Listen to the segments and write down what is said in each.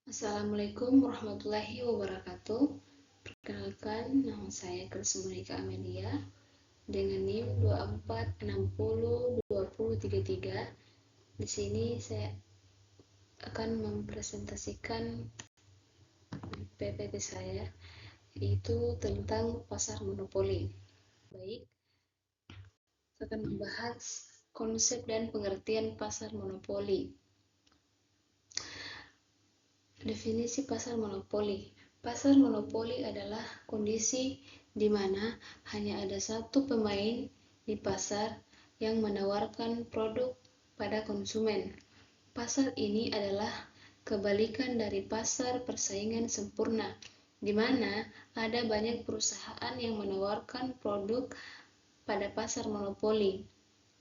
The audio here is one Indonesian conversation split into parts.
Assalamualaikum warahmatullahi wabarakatuh. Perkenalkan, nama saya Krisma Monica Amelia dengan NIM 24602033. Di sini saya akan mempresentasikan PPT saya, yaitu tentang pasar monopoli. Baik, saya akan membahas konsep dan pengertian pasar monopoli. Definisi pasar monopoli. Pasar monopoli adalah kondisi di mana hanya ada satu pemain di pasar yang menawarkan produk pada konsumen. Pasar ini adalah kebalikan dari pasar persaingan sempurna, di mana ada banyak perusahaan yang menawarkan produk pada pasar monopoli.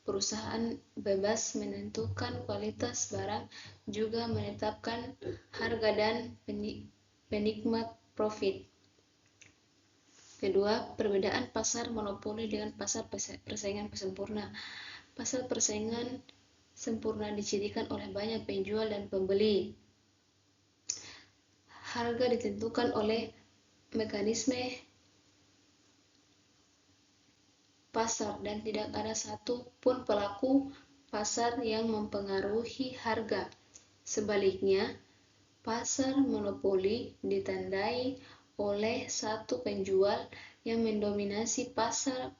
Perusahaan bebas menentukan kualitas barang, juga menetapkan harga dan penikmat profit. Kedua, perbedaan pasar monopoli dengan pasar persaingan sempurna. Pasar persaingan sempurna dicirikan oleh banyak penjual dan pembeli. Harga ditentukan oleh mekanisme pasar dan tidak ada satu pun pelaku pasar yang mempengaruhi harga. Sebaliknya, pasar monopoli ditandai oleh satu penjual yang mendominasi pasar,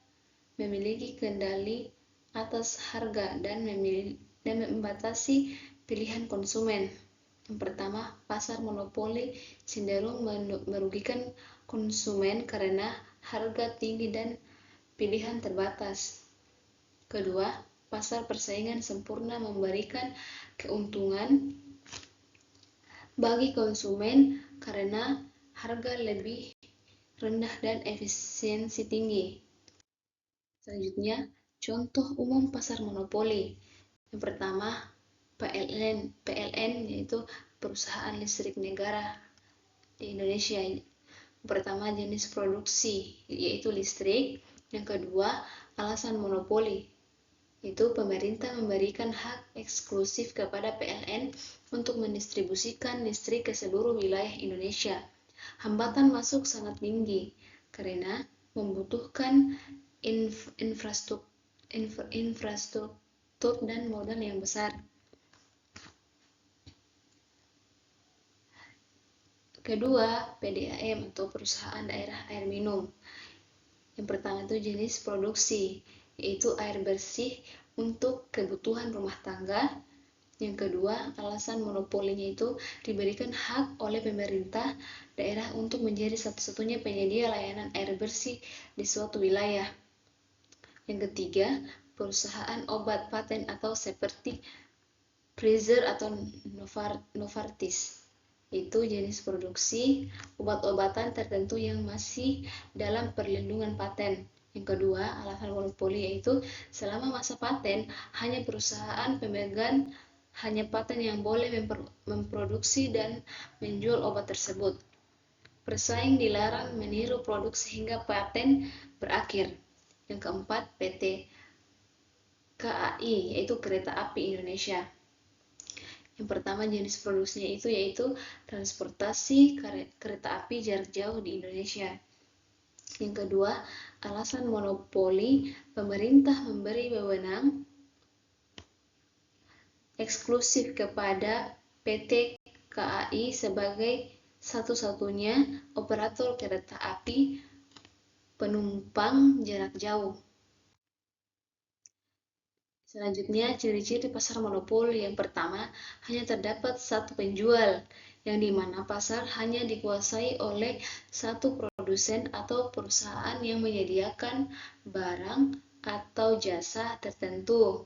memiliki kendali atas harga dan membatasi pilihan konsumen. Yang pertama, pasar monopoli cenderung merugikan konsumen karena harga tinggi dan pilihan terbatas. Kedua, pasar persaingan sempurna memberikan keuntungan bagi konsumen karena harga lebih rendah dan efisiensi tinggi. Selanjutnya, contoh umum pasar monopoli. Yang pertama, PLN yaitu perusahaan listrik negara di Indonesia. Yang pertama, jenis produksi yaitu listrik. Yang kedua, alasan monopoli, itu pemerintah memberikan hak eksklusif kepada PLN untuk mendistribusikan listrik ke seluruh wilayah Indonesia. Hambatan masuk sangat tinggi karena membutuhkan infrastruktur dan modal yang besar. Kedua, PDAM atau perusahaan daerah air minum. Yang pertama itu jenis produksi, yaitu air bersih untuk kebutuhan rumah tangga. Yang kedua, alasan monopolinya itu diberikan hak oleh pemerintah daerah untuk menjadi satu-satunya penyedia layanan air bersih di suatu wilayah. Yang ketiga, perusahaan obat paten atau seperti Pfizer atau Novartis. Itu jenis produksi obat-obatan tertentu yang masih dalam perlindungan paten. Yang kedua, alasan monopoli yaitu selama masa paten, hanya perusahaan pemegang hanya paten yang boleh memproduksi dan menjual obat tersebut. Pesaing dilarang meniru produk sehingga paten berakhir. Yang keempat, PT KAI yaitu Kereta Api Indonesia. Yang pertama jenis produksinya itu yaitu transportasi kereta api jarak jauh di Indonesia. Yang kedua, alasan monopoli, pemerintah memberi wewenang eksklusif kepada PT KAI sebagai satu-satunya operator kereta api penumpang jarak jauh. Selanjutnya, ciri-ciri pasar monopoli. Yang pertama, hanya terdapat satu penjual, yang dimana pasar hanya dikuasai oleh satu produsen atau perusahaan yang menyediakan barang atau jasa tertentu,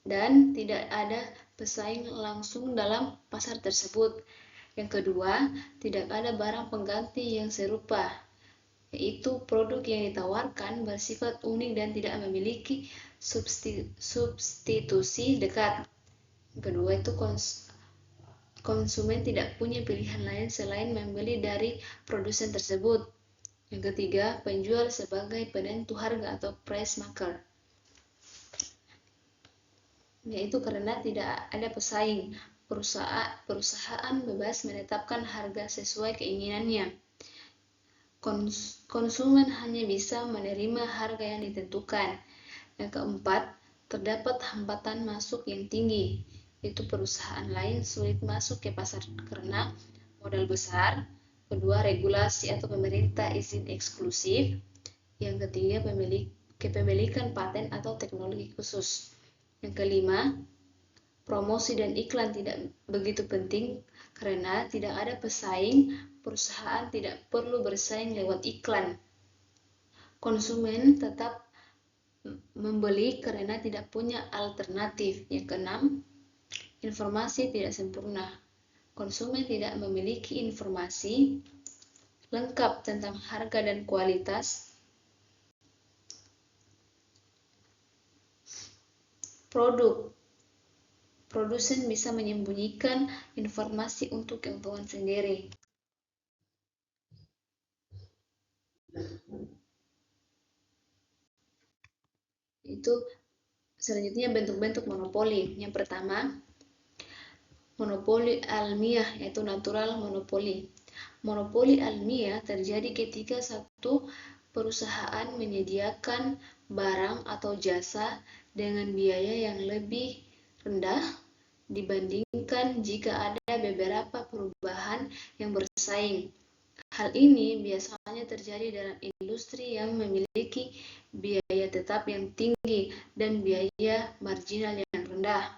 dan tidak ada pesaing langsung dalam pasar tersebut. Yang kedua, tidak ada barang pengganti yang serupa, yaitu produk yang ditawarkan bersifat unik dan tidak memiliki substitusi dekat. Kedua itu konsumen tidak punya pilihan lain selain membeli dari produsen tersebut. Yang ketiga, penjual sebagai penentu harga atau price maker, yaitu karena tidak ada pesaing. perusahaan bebas menetapkan harga sesuai keinginannya. Konsumen hanya bisa menerima harga yang ditentukan. Yang keempat, terdapat hambatan masuk yang tinggi, yaitu perusahaan lain sulit masuk ke pasar karena modal besar. Kedua, regulasi atau pemerintah izin eksklusif. Yang ketiga, kepemilikan paten atau teknologi khusus. Yang kelima, promosi dan iklan tidak begitu penting karena tidak ada pesaing, perusahaan tidak perlu bersaing lewat iklan. Konsumen tetap membeli karena tidak punya alternatif. Yang keenam, informasi tidak sempurna. Konsumen tidak memiliki informasi lengkap tentang harga dan kualitas produk. Produsen bisa menyembunyikan informasi untuk keuntungan sendiri. Itu selanjutnya bentuk-bentuk monopoli. Yang pertama, monopoli alamiah, yaitu natural monopoli. Monopoli alamiah terjadi ketika satu perusahaan menyediakan barang atau jasa dengan biaya yang lebih rendah dibandingkan jika ada beberapa perusahaan yang bersaing. Hal ini biasanya terjadi dalam industri yang memiliki biaya tetap yang tinggi dan biaya marginal yang rendah.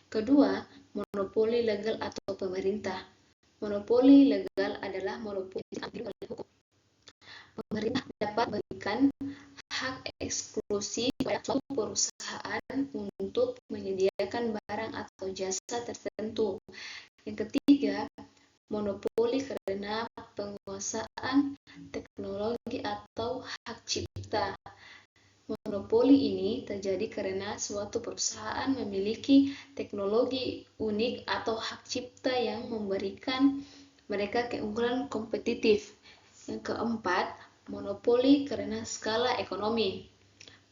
Kedua, monopoli legal atau pemerintah. Monopoli legal adalah monopoli yang diambil oleh hukum. Pemerintah dapat memberikan hak eksklusif pada suatu perusahaan untuk menyediakan barang atau jasa tertentu. Yang ketiga, monopoli karena penguasaan teknologi atau hak cipta. Monopoli ini terjadi karena suatu perusahaan memiliki teknologi unik atau hak cipta yang memberikan mereka keunggulan kompetitif. Yang keempat, monopoli karena skala ekonomi.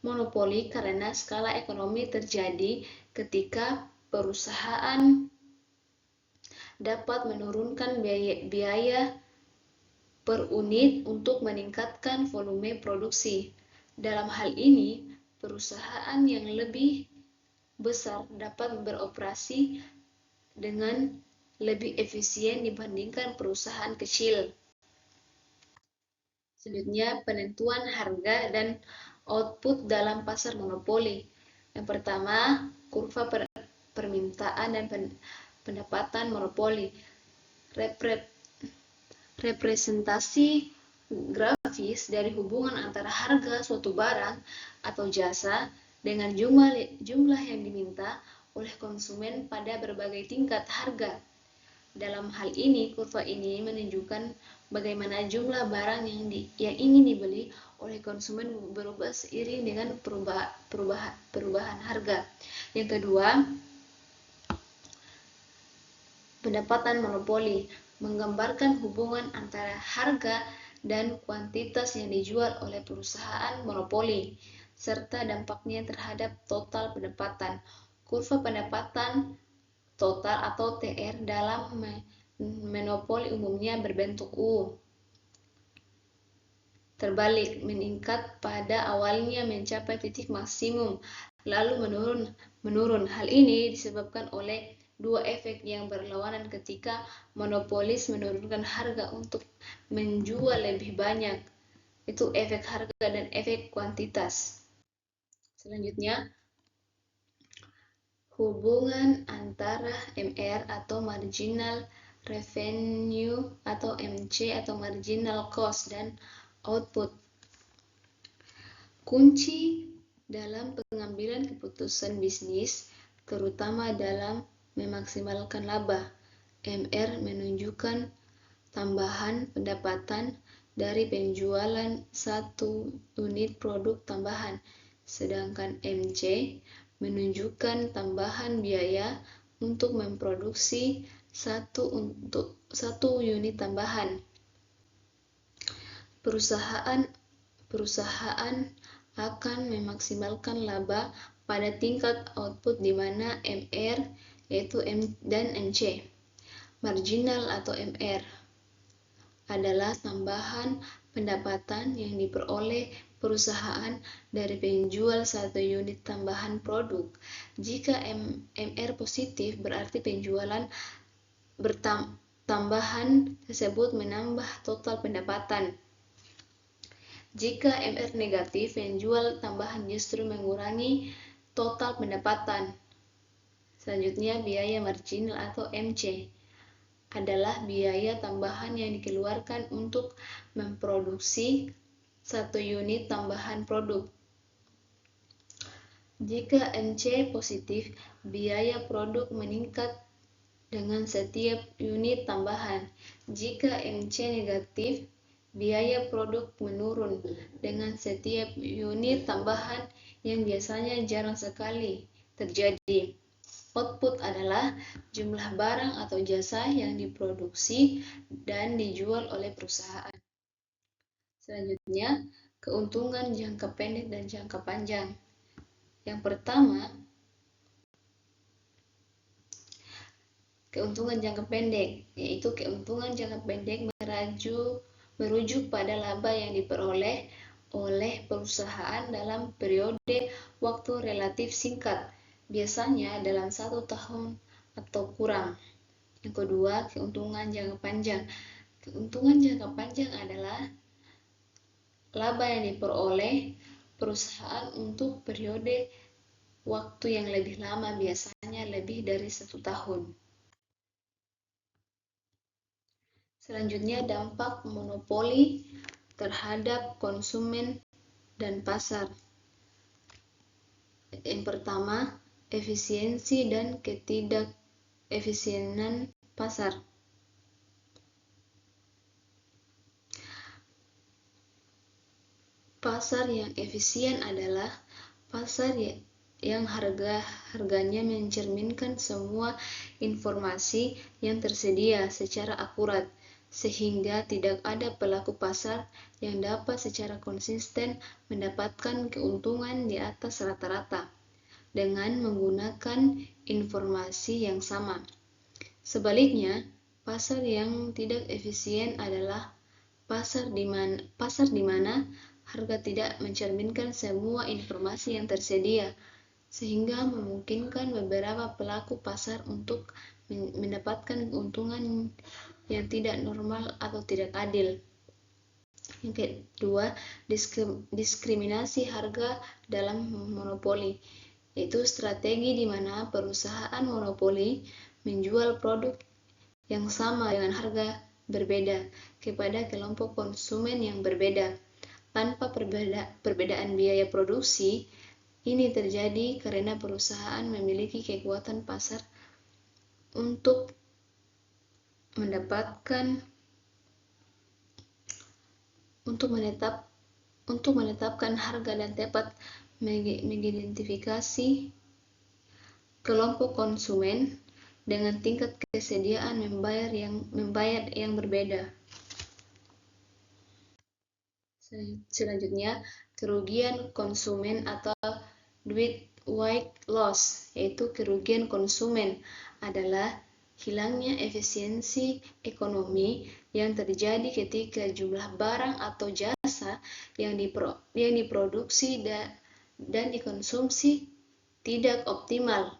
Monopoli karena skala ekonomi terjadi ketika perusahaan dapat menurunkan biaya per unit untuk meningkatkan volume produksi. Dalam hal ini, perusahaan yang lebih besar dapat beroperasi dengan lebih efisien dibandingkan perusahaan kecil. Selanjutnya, penentuan harga dan output dalam pasar monopoli. Yang pertama, kurva permintaan dan pendapatan monopoli. Representasi grafis dari hubungan antara harga suatu barang atau jasa dengan jumlah yang diminta oleh konsumen pada berbagai tingkat harga. Dalam hal ini, kurva ini menunjukkan bagaimana jumlah barang yang ingin dibeli oleh konsumen berubah seiring dengan perubahan harga. Yang kedua, pendapatan monopoli menggambarkan hubungan antara harga dan kuantitas yang dijual oleh perusahaan monopoli, serta dampaknya terhadap total pendapatan. Kurva pendapatan total atau TR dalam monopoli umumnya berbentuk U. Terbalik, meningkat pada awalnya mencapai titik maksimum, lalu menurun. Hal ini disebabkan oleh dua efek yang berlawanan ketika monopolis menurunkan harga untuk menjual lebih banyak, itu efek harga dan efek kuantitas. Selanjutnya, hubungan antara MR atau marginal revenue atau MC atau marginal cost dan output. Kunci dalam pengambilan keputusan bisnis, terutama dalam memaksimalkan laba. MR menunjukkan tambahan pendapatan dari penjualan satu unit produk tambahan, sedangkan MC menunjukkan tambahan biaya untuk memproduksi satu unit tambahan. Perusahaan akan memaksimalkan laba pada tingkat output di mana MR yaitu M dan MC. Marginal atau MR adalah tambahan pendapatan yang diperoleh perusahaan dari penjual satu unit tambahan produk. Jika MR positif, berarti penjualan tambahan tersebut menambah total pendapatan. Jika MR negatif, penjual tambahan justru mengurangi total pendapatan. Selanjutnya, biaya marginal atau MC adalah biaya tambahan yang dikeluarkan untuk memproduksi satu unit tambahan produk. Jika MC positif, biaya produk meningkat dengan setiap unit tambahan. Jika MC negatif, biaya produk menurun dengan setiap unit tambahan yang biasanya jarang sekali terjadi. Output adalah jumlah barang atau jasa yang diproduksi dan dijual oleh perusahaan. Selanjutnya, keuntungan jangka pendek dan jangka panjang. Yang pertama, keuntungan jangka pendek, yaitu keuntungan jangka pendek merujuk pada laba yang diperoleh oleh perusahaan dalam periode waktu relatif singkat, biasanya dalam 1 tahun atau kurang. Yang kedua, keuntungan jangka panjang. Keuntungan jangka panjang adalah laba yang diperoleh perusahaan untuk periode waktu yang lebih lama, biasanya lebih dari 1 tahun. Selanjutnya, dampak monopoli terhadap konsumen dan pasar. Yang pertama, efisiensi dan ketidakefisienan pasar. Pasar yang efisien adalah pasar yang harganya mencerminkan semua informasi yang tersedia secara akurat, sehingga tidak ada pelaku pasar yang dapat secara konsisten mendapatkan keuntungan di atas rata-rata dengan menggunakan informasi yang sama. Sebaliknya, pasar yang tidak efisien adalah pasar di mana harga tidak mencerminkan semua informasi yang tersedia, sehingga memungkinkan beberapa pelaku pasar untuk mendapatkan keuntungan yang tidak normal atau tidak adil. Yang kedua, diskriminasi harga dalam monopoli, yaitu strategi di mana perusahaan monopoli menjual produk yang sama dengan harga berbeda kepada kelompok konsumen yang berbeda. Tanpa perbedaan biaya produksi, ini terjadi karena perusahaan memiliki kekuatan pasar untuk menetapkan harga dan dapat mengidentifikasi kelompok konsumen dengan tingkat kesediaan membayar yang berbeda. Selanjutnya, kerugian konsumen atau duit white loss, yaitu kerugian konsumen adalah hilangnya efisiensi ekonomi yang terjadi ketika jumlah barang atau jasa yang diproduksi dan dikonsumsi tidak optimal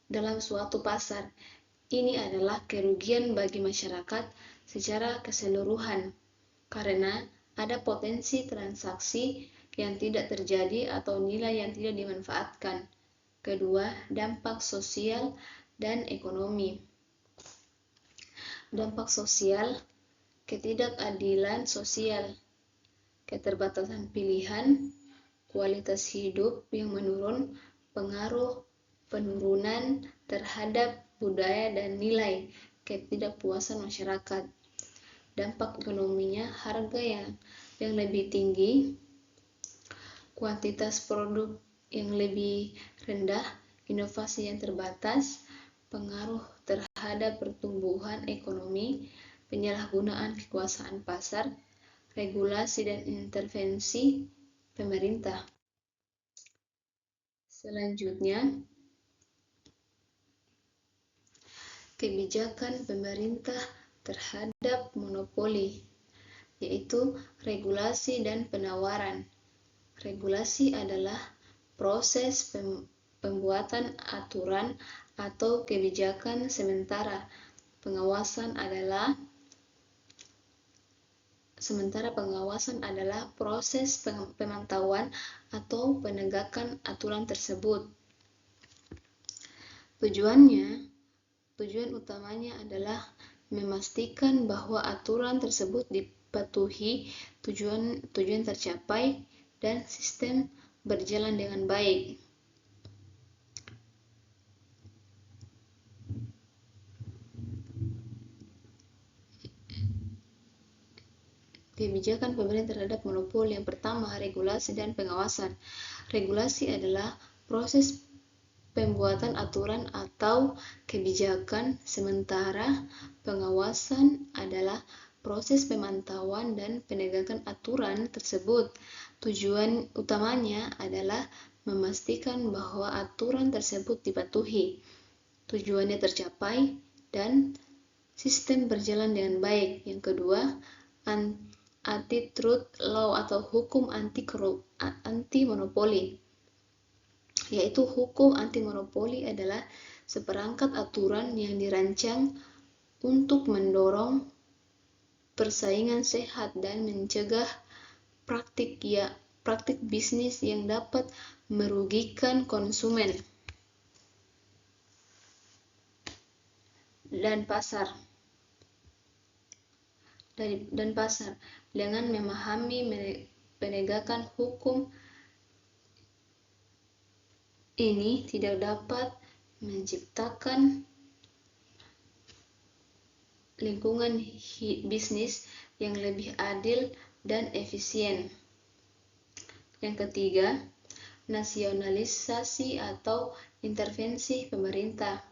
dalam suatu pasar. Ini adalah kerugian bagi masyarakat secara keseluruhan, karena ada potensi transaksi yang tidak terjadi atau nilai yang tidak dimanfaatkan. Kedua, dampak sosial dan ekonomi. Dampak sosial, ketidakadilan sosial, keterbatasan pilihan, kualitas hidup yang menurun, pengaruh penurunan terhadap budaya dan nilai, ketidakpuasan masyarakat. Dampak ekonominya, harga yang lebih tinggi, kuantitas produk yang lebih rendah, inovasi yang terbatas, pengaruh terhadap pertumbuhan ekonomi, penyalahgunaan kekuasaan pasar, regulasi dan intervensi pemerintah. Selanjutnya, kebijakan pemerintah terhadap monopoli, yaitu regulasi dan penawaran. Regulasi adalah proses pembuatan aturan atau kebijakan sementara pengawasan adalah proses pemantauan atau penegakan aturan tersebut. Tujuan utamanya adalah memastikan bahwa aturan tersebut dipatuhi, tujuan tercapai, dan sistem berjalan dengan baik. Kebijakan pemerintah terhadap monopoli. Yang pertama, regulasi dan pengawasan. Regulasi adalah proses pembuatan aturan atau kebijakan sementara. Pengawasan adalah proses pemantauan dan penegakan aturan tersebut. Tujuan utamanya adalah memastikan bahwa aturan tersebut dipatuhi, tujuannya tercapai, dan sistem berjalan dengan baik. Yang kedua, anti-truth law atau hukum anti monopoli, yaitu hukum anti monopoli adalah seperangkat aturan yang dirancang untuk mendorong persaingan sehat dan mencegah praktik bisnis yang dapat merugikan konsumen dan pasar. Dengan memahami penegakan hukum ini tidak dapat menciptakan lingkungan bisnis yang lebih adil dan efisien. Yang ketiga, nasionalisasi atau intervensi pemerintah.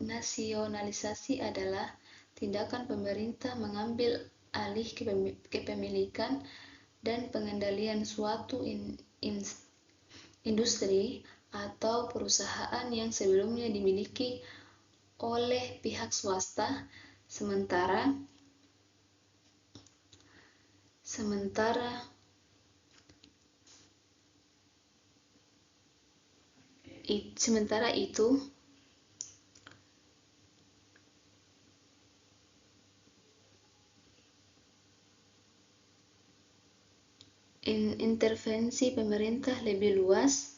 Nasionalisasi adalah tindakan pemerintah mengambil alih kepemilikan dan pengendalian suatu industri atau perusahaan yang sebelumnya dimiliki oleh pihak swasta, sementara itu intervensi pemerintah lebih luas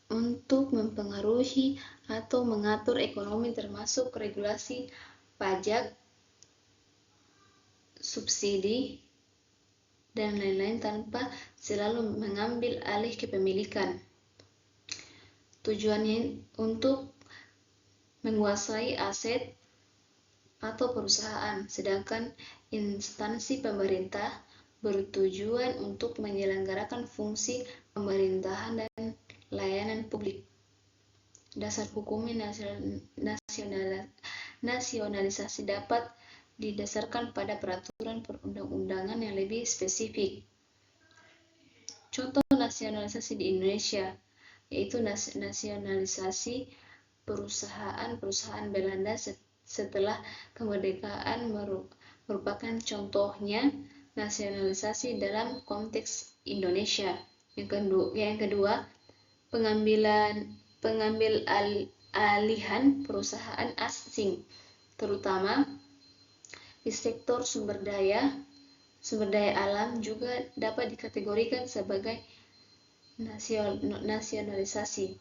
untuk mempengaruhi atau mengatur ekonomi, termasuk regulasi, pajak, subsidi, dan lain-lain, tanpa selalu mengambil alih kepemilikan. Tujuannya untuk menguasai aset atau perusahaan, sedangkan instansi pemerintah bertujuan untuk menyelenggarakan fungsi pemerintahan dan layanan publik. Dasar hukumnya nasionalisasi dapat didasarkan pada peraturan perundang-undangan yang lebih spesifik. Contoh nasionalisasi di Indonesia yaitu nasionalisasi perusahaan Belanda setelah kemerdekaan merupakan contohnya nasionalisasi dalam konteks Indonesia. Yang kedua, pengambil alihan perusahaan asing, terutama di sektor sumber daya alam, juga dapat dikategorikan sebagai nasionalisasi.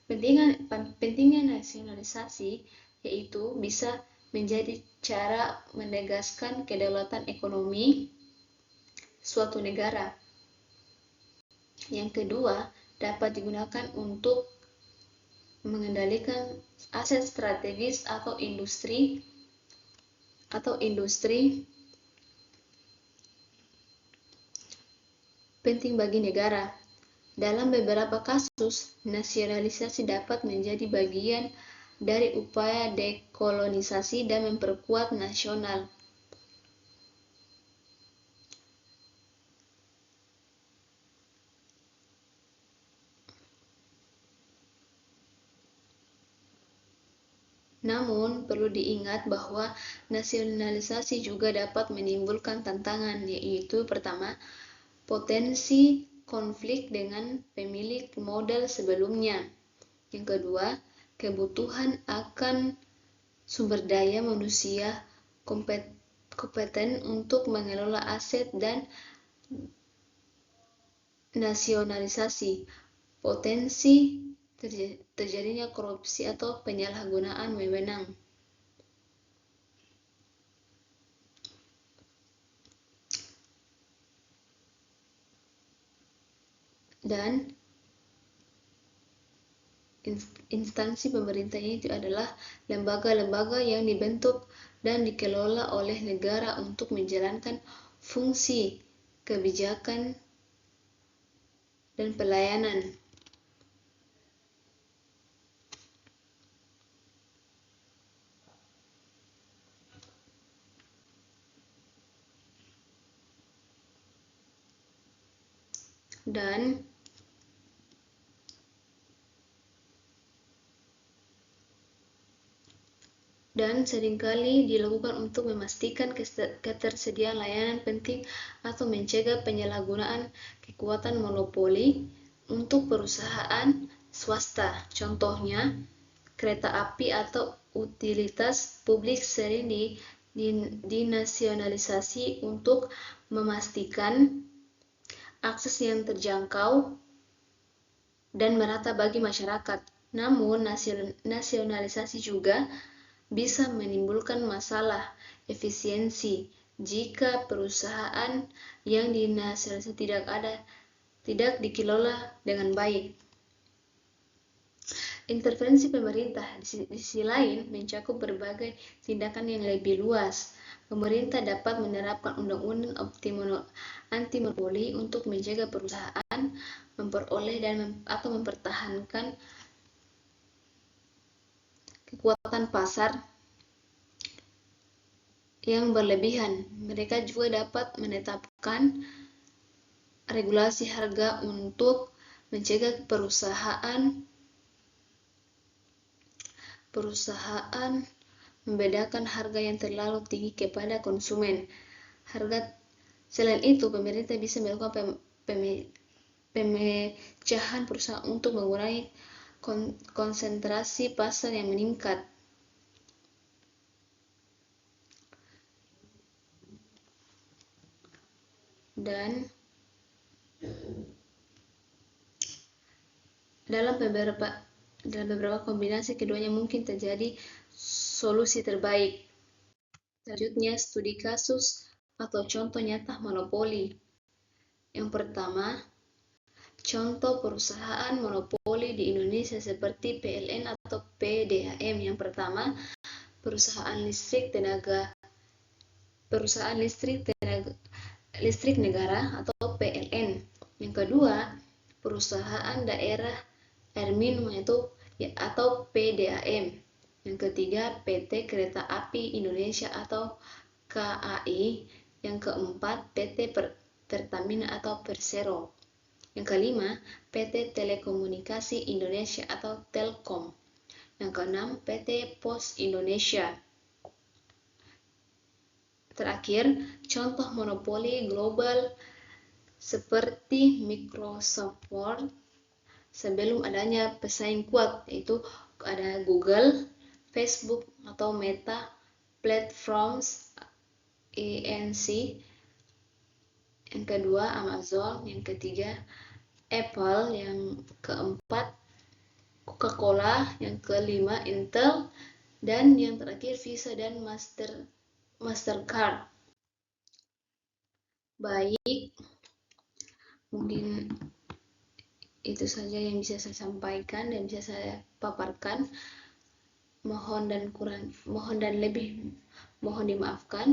Pentingnya nasionalisasi yaitu bisa menjadi cara menegaskan kedaulatan ekonomi suatu negara. Yang kedua, dapat digunakan untuk mengendalikan aset strategis atau industri penting bagi negara. Dalam beberapa kasus, nasionalisasi dapat menjadi bagian dari upaya dekolonisasi dan memperkuat nasional. Namun, perlu diingat bahwa nasionalisasi juga dapat menimbulkan tantangan, yaitu pertama, potensi konflik dengan pemilik modal sebelumnya. Yang kedua, kebutuhan akan sumber daya manusia kompeten untuk mengelola aset, dan nasionalisasi, potensi terjadinya korupsi atau penyalahgunaan wewenang. Dan instansi pemerintah itu adalah lembaga-lembaga yang dibentuk dan dikelola oleh negara untuk menjalankan fungsi kebijakan dan pelayanan. Dan seringkali dilakukan untuk memastikan ketersediaan layanan penting atau mencegah penyalahgunaan kekuatan monopoli untuk perusahaan swasta. Contohnya, kereta api atau utilitas publik sering dinasionalisasi untuk memastikan akses yang terjangkau dan merata bagi masyarakat. Namun, nasionalisasi juga bisa menimbulkan masalah efisiensi jika perusahaan yang dinasionalisasi tidak dikelola dengan baik. Intervensi pemerintah di sisi lain mencakup berbagai tindakan yang lebih luas. Pemerintah dapat menerapkan undang-undang anti monopoli untuk mencegah perusahaan memperoleh atau mempertahankan kekuatan pasar yang berlebihan. Mereka juga dapat menetapkan regulasi harga untuk mencegah perusahaan membedakan harga yang terlalu tinggi kepada konsumen. Selain itu, pemerintah bisa melakukan pemecahan perusahaan untuk mengurangi konsentrasi pasar yang meningkat. Dan dalam beberapa kombinasi keduanya mungkin terjadi solusi terbaik. Selanjutnya, studi kasus atau contoh nyata monopoli. Yang pertama, contoh perusahaan monopoli di Indonesia seperti PLN atau PDAM. Yang pertama, perusahaan listrik negara atau PLN. Yang kedua, perusahaan daerah air minum atau PDAM. Yang ketiga, PT Kereta Api Indonesia atau KAI. Yang keempat, PT Pertamina atau Persero. Yang kelima, PT Telekomunikasi Indonesia atau Telkom. Yang keenam, PT Pos Indonesia. Terakhir, contoh monopoli global seperti Microsoft Word sebelum adanya pesaing kuat, yaitu ada Google, Facebook atau Meta Platforms Inc. Yang kedua Amazon, yang ketiga Apple, yang keempat Coca-Cola, yang kelima Intel, dan yang terakhir Visa dan Mastercard. Baik, mungkin Itu saja yang bisa saya sampaikan dan bisa saya paparkan. Mohon dimaafkan.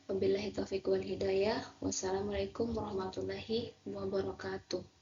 Wabillahi taufiq wal hidayah. Wassalamualaikum warahmatullahi wabarakatuh.